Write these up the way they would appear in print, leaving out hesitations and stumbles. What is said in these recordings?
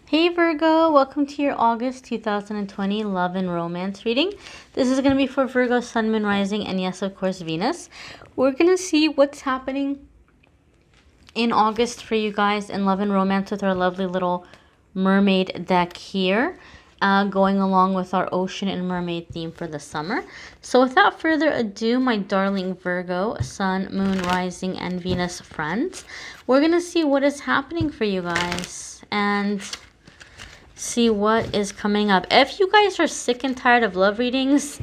Hey Virgo, welcome to your August 2020 love and romance reading. This is going to be for Virgo, Sun, Moon, Rising, and yes, of course, Venus. We're going to see what's happening in August for you guys in love and romance with our lovely little mermaid deck here, going along with our ocean and mermaid theme for the summer. So without further ado, my darling Virgo, Sun, Moon, Rising, and Venus friends, we're going to see what is happening for you guys and see what is coming up. If you guys are sick and tired of love readings,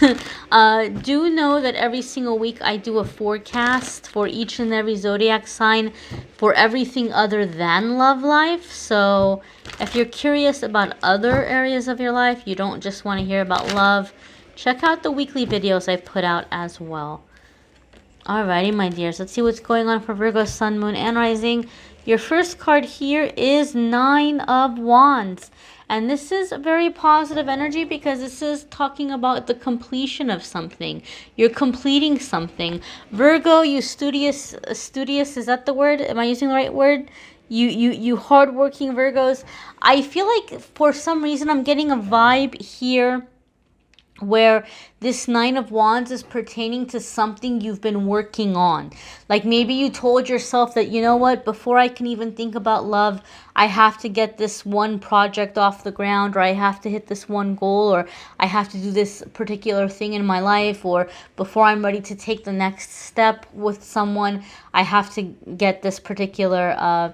do know that every single week I do a forecast for each and every zodiac sign for everything other than love life. So if you're curious about other areas of your life, you don't just want to hear about love, check out the weekly videos I put out as well. Alrighty, my dears, let's see what's going on for Virgo, Sun, Moon, and Rising. Your first card here is Nine of Wands. And this is very positive energy because this is talking about the completion of something. You're completing something. Virgo, you studious, is that the word? Am I using the right word? You hardworking Virgos. I feel like for some reason I'm getting a vibe here where this Nine of Wands is pertaining to something you've been working on. Like maybe you told yourself that, you know what, before I can even think about love, I have to get this one project off the ground, or I have to hit this one goal, or I have to do this particular thing in my life, or before I'm ready to take the next step with someone, I have to get this particular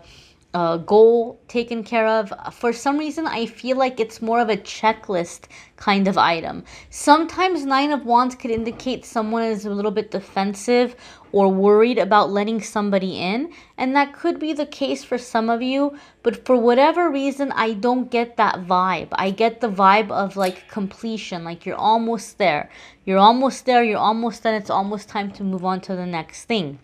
goal taken care of. For some reason, I feel like it's more of a checklist kind of item. Sometimes Nine of Wands could indicate someone is a little bit defensive or worried about letting somebody in, and that could be the case for some of you, but for whatever reason, I don't get that vibe. I get the vibe of like completion, like you're almost there. You're almost there, you're almost done, it's almost time to move on to the next thing.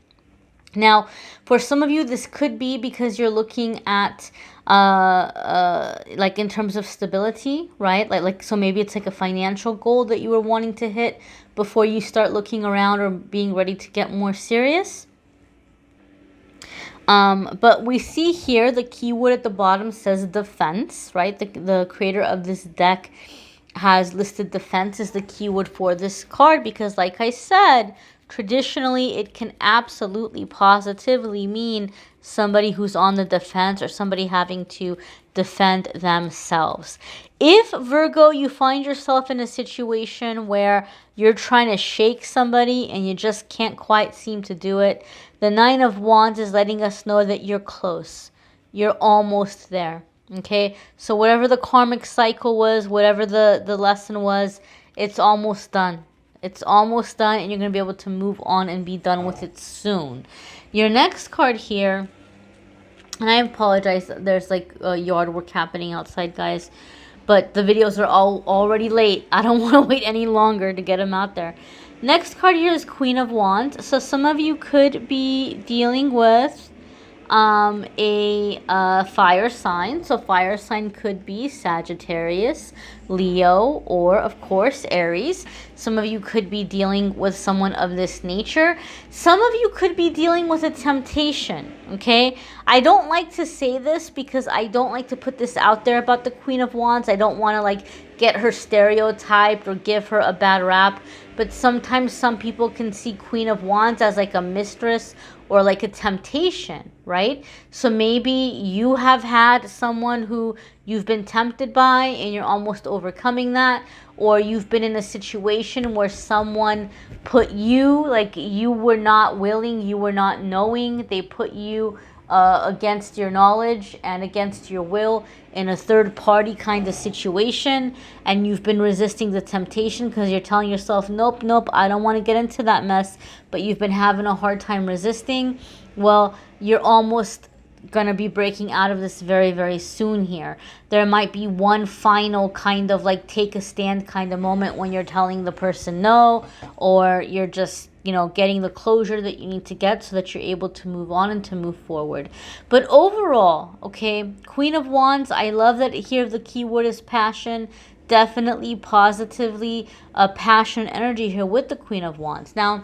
Now, for some of you, this could be because you're looking at, like in terms of stability, right? Like, so maybe it's like a financial goal that you were wanting to hit before you start looking around or being ready to get more serious. But we see here the keyword at the bottom says defense, right? The creator of this deck has listed defense as the keyword for this card because, like I said, traditionally it can absolutely positively mean somebody who's on the defense or somebody having to defend themselves. If, Virgo, you find yourself in a situation where you're trying to shake somebody and you just can't quite seem to do it, the Nine of Wands is letting us know that you're close. You're almost there. Okay, so whatever the karmic cycle was, whatever the lesson was, it's almost done. It's almost done, and you're going to be able to move on and be done with it soon. Your next card here, and I apologize, there's like yard work happening outside, guys, but the videos are all already late. I don't want to wait any longer to get them out there. Next card here is Queen of Wands. So some of you could be dealing with a fire sign. So fire sign could be Sagittarius, Leo, or of course Aries. Some of you could be dealing with someone of this nature. Some of you could be dealing with a temptation. Okay, I don't like to say this because I don't like to put this out there about the Queen of Wands. I don't want to like get her stereotyped or give her a bad rap, but sometimes some people can see Queen of Wands as like a mistress or like a temptation, right? So maybe you have had someone who you've been tempted by and you're almost overcoming that, or you've been in a situation where someone put you, like you were not willing, you were not knowing, they put you against your knowledge and against your will in a third party kind of situation, and you've been resisting the temptation because you're telling yourself, nope, I don't want to get into that mess, but you've been having a hard time resisting. Well, you're almost gonna be breaking out of this very, very soon here. There might be one final kind of like take a stand kind of moment when you're telling the person no, or you're just, you know, getting the closure that you need to get so that you're able to move on and to move forward. But overall, okay, Queen of Wands, I love that here the keyword is passion. Definitely positively a passion energy here with the Queen of Wands. Now,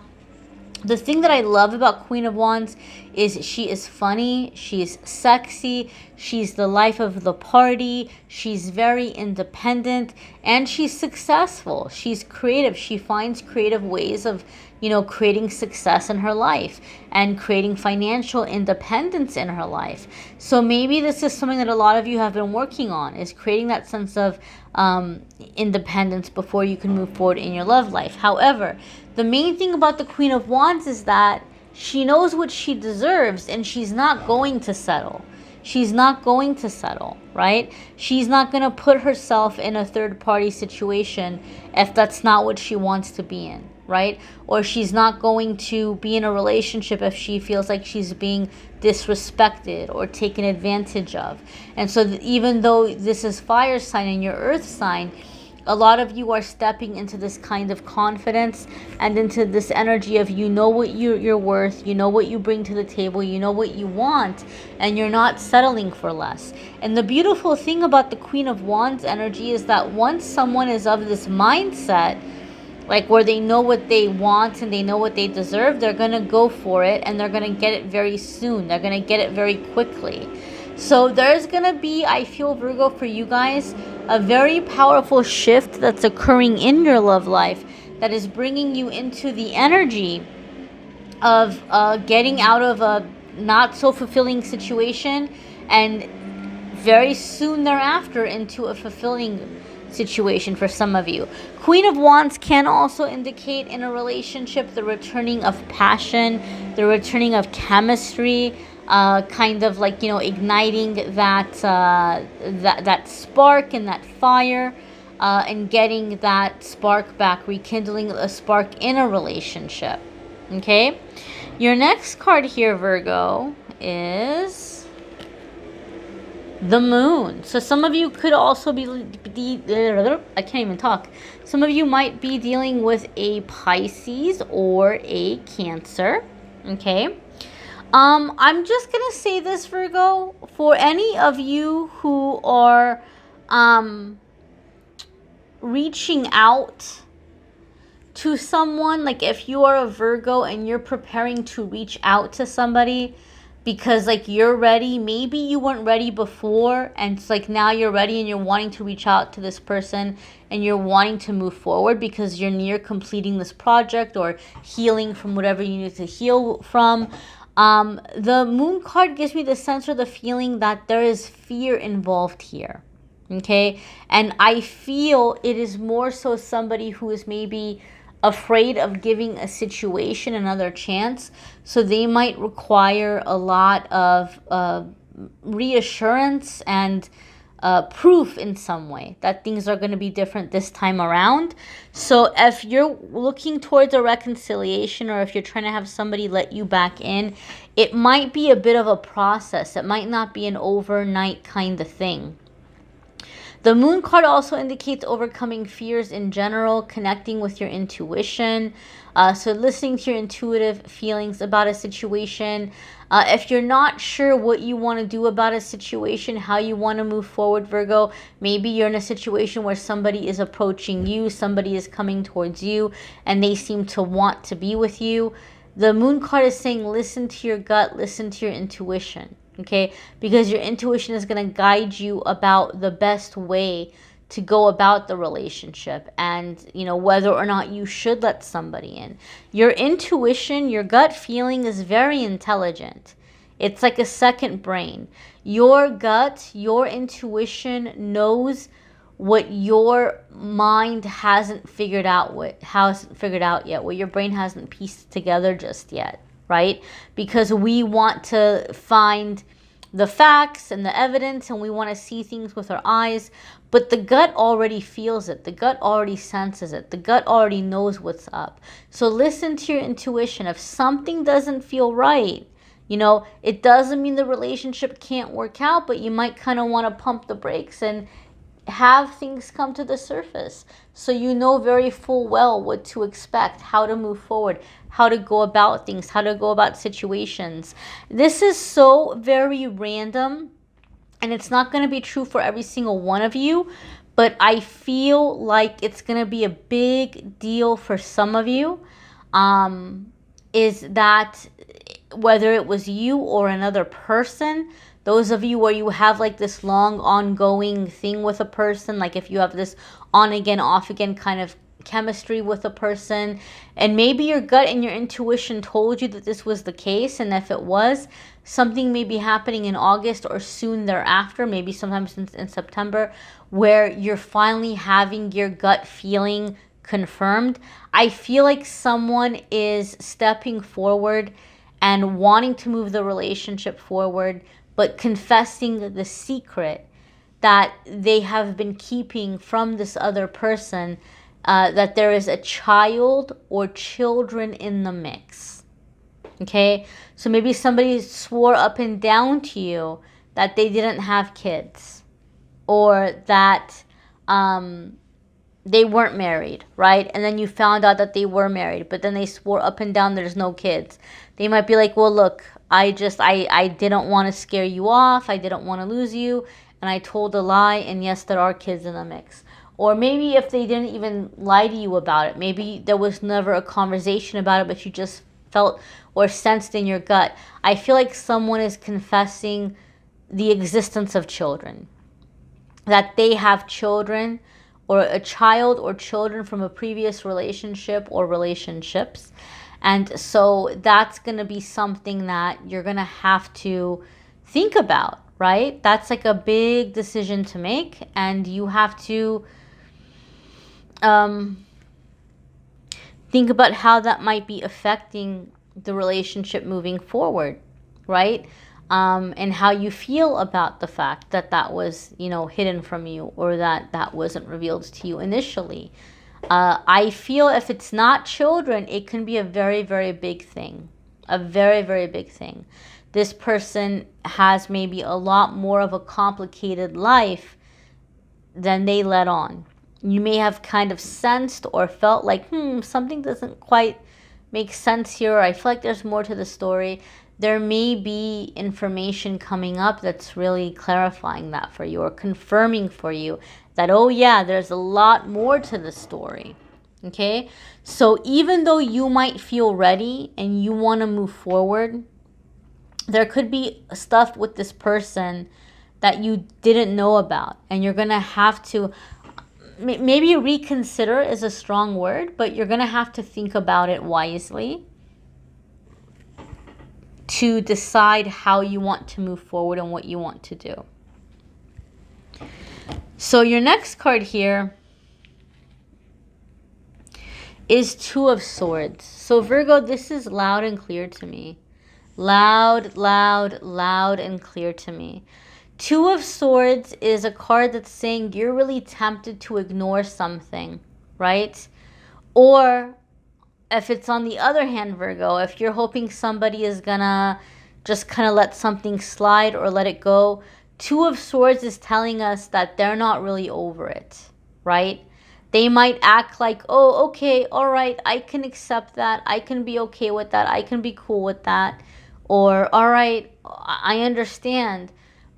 The thing that I love about Queen of Wands is she is funny, she's sexy, she's the life of the party, she's very independent, and she's successful. She's creative. She finds creative ways of, creating success in her life and creating financial independence in her life. So maybe this is something that a lot of you have been working on, is creating that sense of independence before you can move forward in your love life. However, the main thing about the Queen of Wands is that she knows what she deserves, and she's not going to settle. She's not going to settle, right? She's not going to put herself in a third-party situation if that's not what she wants to be in, right? Or she's not going to be in a relationship if she feels like she's being disrespected or taken advantage of. And so even though this is fire sign and your earth sign, a lot of you are stepping into this kind of confidence and into this energy of what you're worth, what you bring to the table, what you want, and you're not settling for less. And the beautiful thing about the Queen of Wands energy is that once someone is of this mindset, like where they know what they want and they know what they deserve, they're going to go for it, and they're going to get it very soon. They're going to get it very quickly. So there's going to be, I feel, Virgo, for you guys, a very powerful shift that's occurring in your love life that is bringing you into the energy of getting out of a not so fulfilling situation, and very soon thereafter into a fulfilling situation for some of you. Queen of Wands can also indicate in a relationship the returning of passion, the returning of chemistry, kind of like, igniting that spark and that fire, and getting that spark back, rekindling a spark in a relationship. Okay? Your next card here, Virgo, is the Moon. So some of you could also be I can't even talk. Some of you might be dealing with a Pisces or a Cancer. Okay? I'm just going to say this, Virgo, for any of you who are reaching out to someone, like if you are a Virgo and you're preparing to reach out to somebody because like you're ready, maybe you weren't ready before, and it's like now you're ready and you're wanting to reach out to this person and you're wanting to move forward because you're near completing this project or healing from whatever you need to heal from. The Moon card gives me the sense or the feeling that there is fear involved here. Okay? And I feel it is more so somebody who is maybe afraid of giving a situation another chance. So they might require a lot of reassurance and proof in some way that things are going to be different this time around. So if you're looking towards a reconciliation, or if you're trying to have somebody let you back in, it might be a bit of a process. It might not be an overnight kind of thing. The Moon card also indicates overcoming fears in general, connecting with your intuition. So listening to your intuitive feelings about a situation. If you're not sure what you want to do about a situation, how you want to move forward, Virgo, maybe you're in a situation where somebody is approaching you, somebody is coming towards you, and they seem to want to be with you. The Moon card is saying listen to your gut, listen to your intuition. Okay, because your intuition is going to guide you about the best way to go about the relationship, and whether or not you should let somebody in. Your intuition, your gut feeling is very intelligent. It's like a second brain. Your gut, your intuition knows what your mind hasn't figured out yet, what your brain hasn't pieced together just yet. Right? Because we want to find the facts and the evidence, and we want to see things with our eyes, but the gut already feels it. The gut already senses it. The gut already knows what's up. So listen to your intuition. If something doesn't feel right, it doesn't mean the relationship can't work out, but you might kind of want to pump the brakes and have things come to the surface, so you know very full well what to expect, how to move forward, how to go about things, how to go about situations. This is so very random, and it's not going to be true for every single one of you, but I feel like it's going to be a big deal for some of you. is that whether it was you or another person, those of you where you have like this long ongoing thing with a person, like if you have this on again, off again kind of chemistry with a person, and maybe your gut and your intuition told you that this was the case, and if it was, something may be happening in August or soon thereafter, maybe sometime in September, where you're finally having your gut feeling confirmed. I feel like someone is stepping forward and wanting to move the relationship forward, but confessing the secret that they have been keeping from this other person, that there is a child or children in the mix. Okay, so maybe somebody swore up and down to you that they didn't have kids, or that they weren't married, right? And then you found out that they were married, but then they swore up and down there's no kids. They might be like, well, look, I didn't want to scare you off. I didn't want to lose you. And I told a lie. And yes, there are kids in the mix. Or maybe if they didn't even lie to you about it, maybe there was never a conversation about it, but you just felt or sensed in your gut. I feel like someone is confessing the existence of children, that they have children, or a child or children from a previous relationship or relationships. And so that's going to be something that you're going to have to think about, right? That's like a big decision to make, and you have to think about how that might be affecting the relationship moving forward, right? And how you feel about the fact that that was, hidden from you, or that that wasn't revealed to you initially. I feel if it's not children, it can be a very, very big thing. A very, very big thing. This person has maybe a lot more of a complicated life than they let on. You may have kind of sensed or felt like, something doesn't quite make sense here, or I feel like there's more to the story. There may be information coming up that's really clarifying that for you, or confirming for you that, oh yeah, there's a lot more to the story. Okay? So even though you might feel ready and you want to move forward, there could be stuff with this person that you didn't know about, and you're going to have to, maybe reconsider is a strong word, but you're going to have to think about it wisely to decide how you want to move forward and what you want to do. So your next card here is Two of Swords. So Virgo, this is loud and clear to me. Loud, loud, loud and clear to me. Two of Swords is a card that's saying you're really tempted to ignore something, right? Or if it's on the other hand, Virgo, if you're hoping somebody is gonna just kind of let something slide or let it go, Two of Swords is telling us that they're not really over it, right? They might act like, oh, okay, all right, I can accept that. I can be okay with that. I can be cool with that. Or, all right, I understand.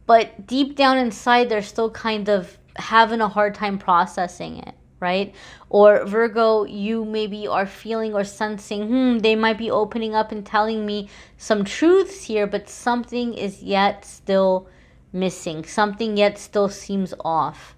But deep down inside, they're still kind of having a hard time processing it, right? Or Virgo, you maybe are feeling or sensing, they might be opening up and telling me some truths here, but something is yet still missing. Something yet still seems off.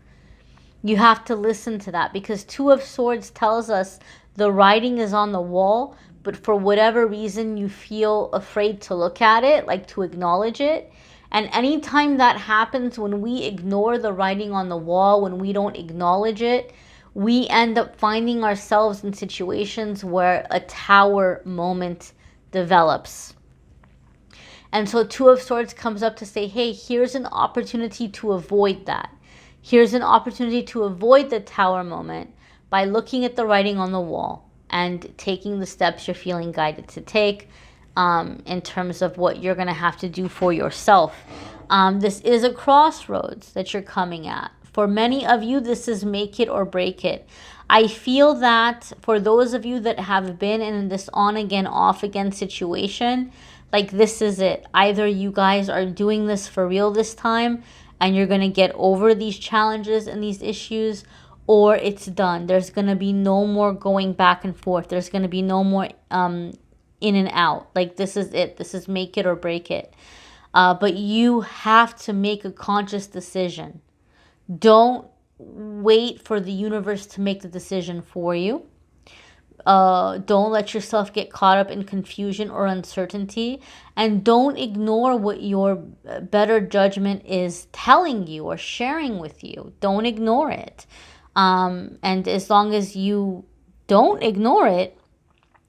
You have to listen to that, because Two of Swords tells us the writing is on the wall, but for whatever reason you feel afraid to look at it, like to acknowledge it. And anytime that happens, when we ignore the writing on the wall, when we don't acknowledge it, we end up finding ourselves in situations where a tower moment develops. And so Two of Swords comes up to say, hey, here's an opportunity to avoid that. Here's an opportunity to avoid the tower moment by looking at the writing on the wall and taking the steps you're feeling guided to take in terms of what you're going to have to do for yourself. This is a crossroads that you're coming at. For many of you, this is make it or break it. I feel that for those of you that have been in this on again, off again situation, like this is it. Either you guys are doing this for real this time and you're going to get over these challenges and these issues, or it's done. There's going to be no more going back and forth. There's going to be no more in and out. Like, this is it. This is make it or break it. But you have to make a conscious decision. Don't wait for the universe to make the decision for you. Don't let yourself get caught up in confusion or uncertainty, and don't ignore what your better judgment is telling you or sharing with you. Don't ignore it. And as long as you don't ignore it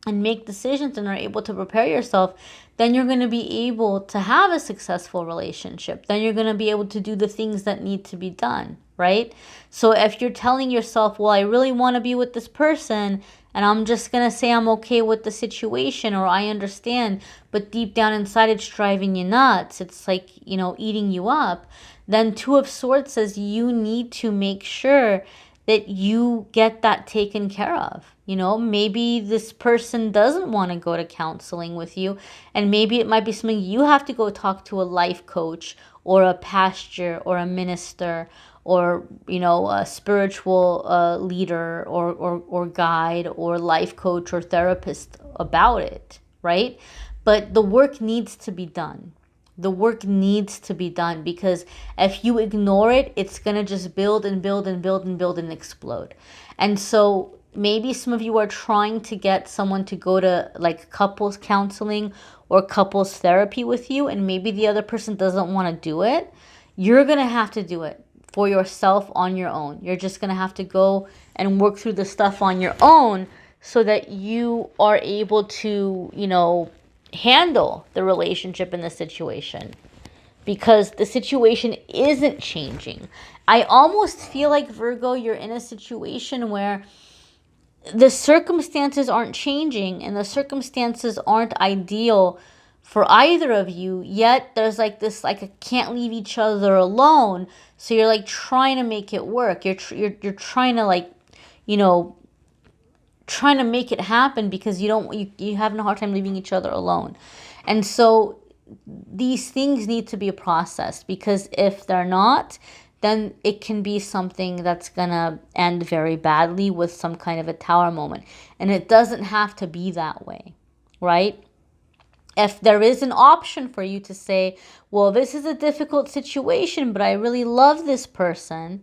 and make decisions and are able to prepare yourself, then you're going to be able to have a successful relationship. Then you're going to be able to do the things that need to be done, right? So if you're telling yourself, well, I really want to be with this person, and I'm just going to say I'm okay with the situation, or I understand, but deep down inside it's driving you nuts. It's like, eating you up. Then Two of Swords says you need to make sure that you get that taken care of. Maybe this person doesn't want to go to counseling with you, and maybe it might be something you have to go talk to a life coach or a pastor or a minister or, a spiritual leader or guide or life coach or therapist about it, right? But the work needs to be done. The work needs to be done, because if you ignore it, it's going to just build and build and build and build and explode. And so maybe some of you are trying to get someone to go to like couples counseling or couples therapy with you, and maybe the other person doesn't want to do it. You're going to have to do it for yourself on your own. You're just going to have to go and work through the stuff on your own so that you are able to, handle the relationship in the situation, because the situation isn't changing. I almost feel like, Virgo, you're in a situation where the circumstances aren't changing and the circumstances aren't ideal for either of you, yet there's like this, like, I can't leave each other alone. So you're like trying to make it work. You're trying to, like, trying to make it happen, because you having a hard time leaving each other alone. And so these things need to be processed, because if they're not, then it can be something that's gonna end very badly with some kind of a tower moment. And it doesn't have to be that way, right? If there is an option for you to say, well, this is a difficult situation, but I really love this person,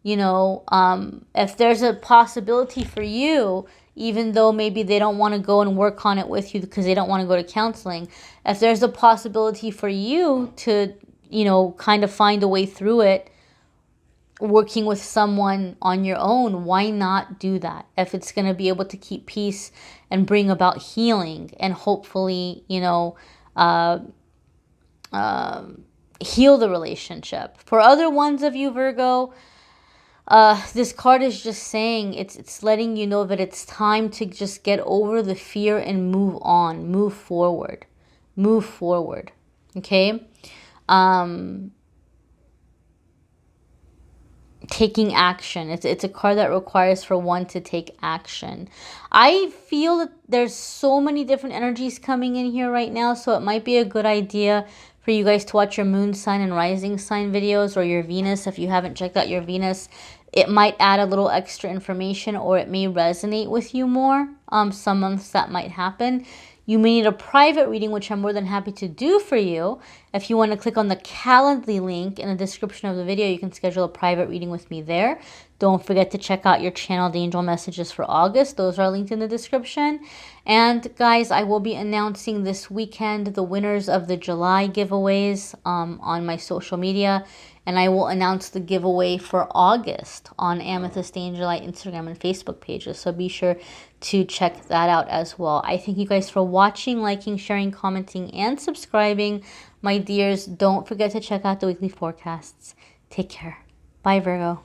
if there's a possibility for you, even though maybe they don't want to go and work on it with you because they don't want to go to counseling, if there's a possibility for you to, kind of find a way through it, working with someone on your own, why not do that? If it's going to be able to keep peace and bring about healing and hopefully, heal the relationship. For other ones of you, Virgo, this card is just saying, it's letting you know that it's time to just get over the fear and move on, move forward, okay? Taking action. It's a card that requires for one to take action. I feel that there's so many different energies coming in here right now, so it might be a good idea for you guys to watch your moon sign and rising sign videos, or your Venus. If you haven't checked out your Venus, it might add a little extra information, or it may resonate with you more. Some months that might happen. You may need a private reading, which I'm more than happy to do for you. If you want to click on the Calendly link in the description of the video, you can schedule a private reading with me there. Don't forget to check out your channeled angel messages for August. Those are linked in the description. And guys, I will be announcing this weekend the winners of the July giveaways on my social media. And I will announce the giveaway for August on Amethystangellight Instagram and Facebook pages. So be sure to check that out as well. I thank you guys for watching, liking, sharing, commenting, and subscribing. My dears, don't forget to check out the weekly forecasts. Take care. Bye, Virgo.